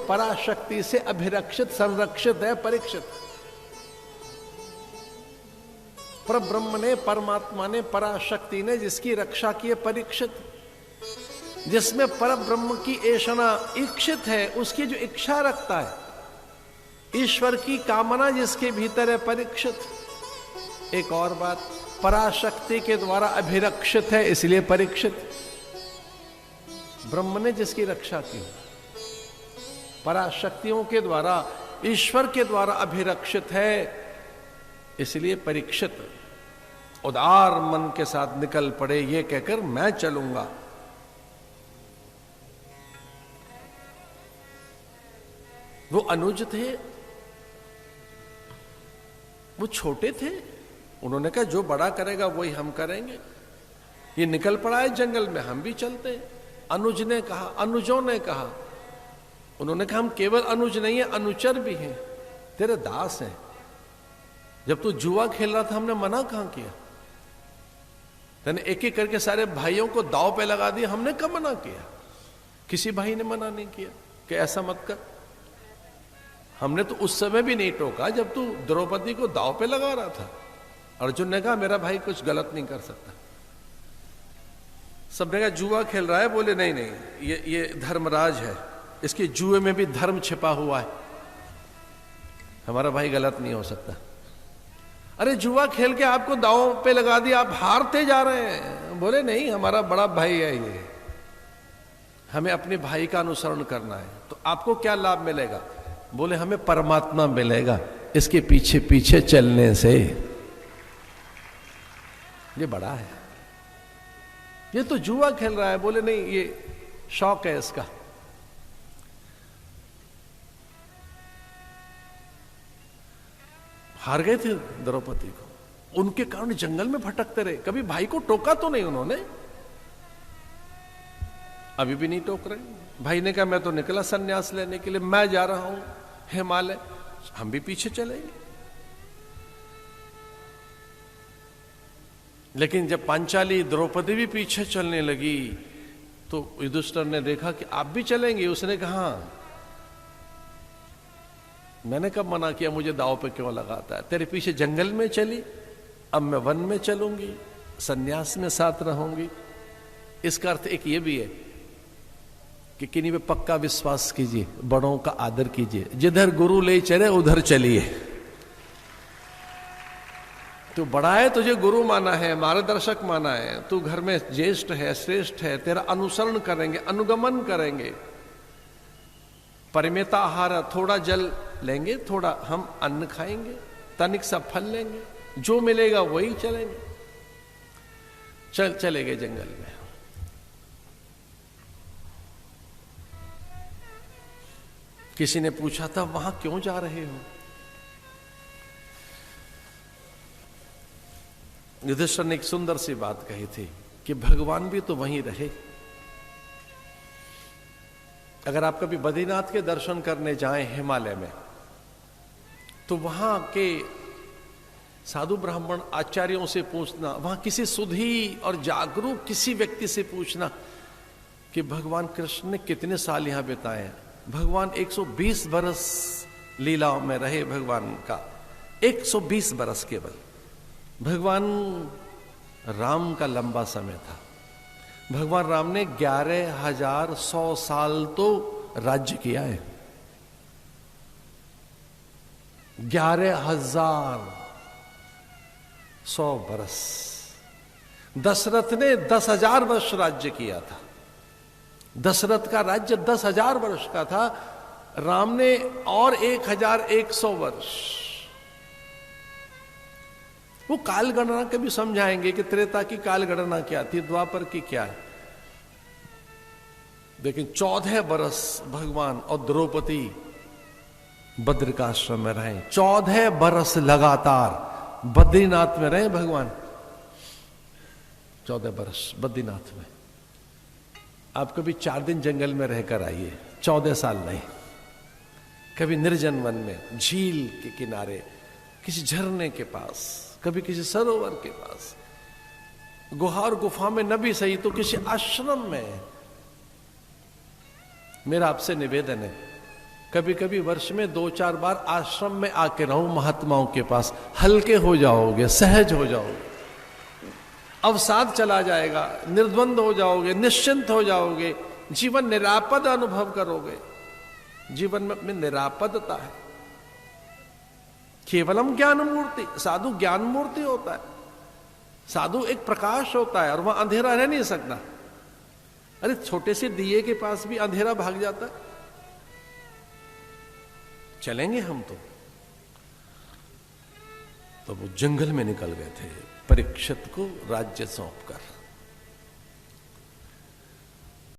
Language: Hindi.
पराशक्ति से अभिरक्षित, संरक्षित है, परीक्षित। पर ब्रह्म ने, परमात्मा ने, पराशक्ति ने जिसकी रक्षा की है, परीक्षित। जिसमें पर ब्रह्म की ऐशना इच्छित है, उसकी जो इच्छा रखता है, ईश्वर की कामना जिसके भीतर है, परीक्षित। एक और बात, पराशक्ति के द्वारा अभिरक्षित है, इसलिए परीक्षित। ब्रह्म ने जिसकी रक्षा की, पराशक्तियों के द्वारा, ईश्वर के द्वारा अभिरक्षित है, इसलिए परीक्षित। उदार मन के साथ निकल पड़े, ये कहकर मैं चलूंगा। वो अनुज थे, वो छोटे थे, उन्होंने कहा जो बड़ा करेगा वही हम करेंगे। ये निकल पड़ा है जंगल में, हम भी चलते हैं। अनुज ने कहा, अनुजों ने कहा, उन्होंने कहा हम केवल अनुज नहीं है, अनुचर भी हैं, तेरे दास हैं। जब तू जुआ खेल रहा था, हमने मना कहां किया? तूने एक एक करके सारे भाइयों को दांव पे लगा दिया, हमने कब मना किया? किसी भाई ने मना नहीं किया कि ऐसा मत कर। हमने तो उस समय भी नहीं टोका जब तू द्रौपदी को दांव पे लगा रहा था। अर्जुन ने कहा मेरा भाई कुछ गलत नहीं कर सकता। सबने कहा जुआ खेल रहा है, बोले नहीं नहीं, ये धर्मराज है, इसके जुए में भी धर्म छिपा हुआ है, हमारा भाई गलत नहीं हो सकता। अरे जुआ खेल के आपको दांव पे लगा दिया, आप हारते जा रहे हैं। बोले नहीं, हमारा बड़ा भाई है ये, हमें अपने भाई का अनुसरण करना है। तो आपको क्या लाभ मिलेगा? बोले हमें परमात्मा मिलेगा इसके पीछे पीछे चलने से। ये बड़ा है, ये तो जुआ खेल रहा है। बोले नहीं, ये शौक है इसका। हार गए थे द्रौपदी को, उनके कारण जंगल में भटकते रहे। कभी भाई को टोका तो नहीं उन्होंने, अभी भी नहीं टोक रहे। भाई ने कहा मैं तो निकला सन्यास लेने के लिए, मैं जा रहा हूं हिमालय, हम भी पीछे चलेंगे। लेकिन जब पांचाली द्रौपदी भी पीछे चलने लगी तो युधिष्ठिर ने देखा कि आप भी चलेंगे। उसने कहा मैंने कब मना किया, मुझे दांव पे क्यों लगाता है? तेरे पीछे जंगल में चली, अब मैं वन में चलूंगी, सन्यास में साथ रहूंगी। इसका अर्थ एक ये भी है कि किन्हीं पे पक्का विश्वास कीजिए, बड़ों का आदर कीजिए, जिधर गुरु ले चले उधर चलिए। तू बड़ा है, तुझे गुरु माना है, मार्गदर्शक माना है, तू घर में ज्येष्ठ है, श्रेष्ठ है, तेरा अनुसरण करेंगे, अनुगमन करेंगे। परिमेता आहार, थोड़ा जल लेंगे, थोड़ा हम अन्न खाएंगे, तनिक सा फल लेंगे, जो मिलेगा वही चलेंगे। चले गए जंगल में। किसी ने पूछा था वहां क्यों जा रहे हो? युधिष्ठिर ने एक सुंदर सी बात कही थी कि भगवान भी तो वहीं रहे। अगर आप कभी बद्रीनाथ के दर्शन करने जाएं हिमालय में, तो वहां के साधु ब्राह्मण आचार्यों से पूछना, वहां किसी सुधी और जागरूक किसी व्यक्ति से पूछना कि भगवान कृष्ण ने कितने साल यहां बिताए हैं। भगवान 120 बरस लीलाओं में रहे। भगवान का 120 बरस केवल। भगवान राम का लंबा समय था। भगवान राम ने 11,100 साल तो राज्य किया है। 11,100 बरस। दशरथ ने 10,000 वर्ष राज्य किया था। दशरथ का राज्य 10,000 वर्ष का था, राम ने और 1,100 वर्ष। वो काल गणना के भी समझाएंगे कि त्रेता की काल गणना क्या थी, द्वापर की क्या है। लेकिन 14 बरस भगवान और द्रौपदी बद्रिकाश्रम में रहे। 14 बरस लगातार बद्रीनाथ में रहे भगवान। 14 बरस बद्रीनाथ में। आप कभी 4 दिन जंगल में रहकर आइए, 14 साल नहीं। कभी निर्जन वन में, झील के किनारे, किसी झरने के पास, कभी किसी सरोवर के पास, गुहा और गुफा में न भी सही तो किसी आश्रम में। मेरा आपसे निवेदन है कभी कभी वर्ष में 2-4 बार आश्रम में आके रहो महात्माओं के पास, हल्के हो जाओगे, सहज हो जाओगे, अवसाद चला जाएगा, निर्द्वंद हो जाओगे, निश्चिंत हो जाओगे, जीवन निरापद अनुभव करोगे। जीवन में निरापदता है। केवलम ज्ञान मूर्ति, साधु ज्ञान मूर्ति होता है, साधु एक प्रकाश होता है और वहां अंधेरा रह नहीं सकता। अरे छोटे से दिए के पास भी अंधेरा भाग जाता है। चलेंगे हम तो वो जंगल में निकल गए थे परीक्षित को राज्य सौंपकर।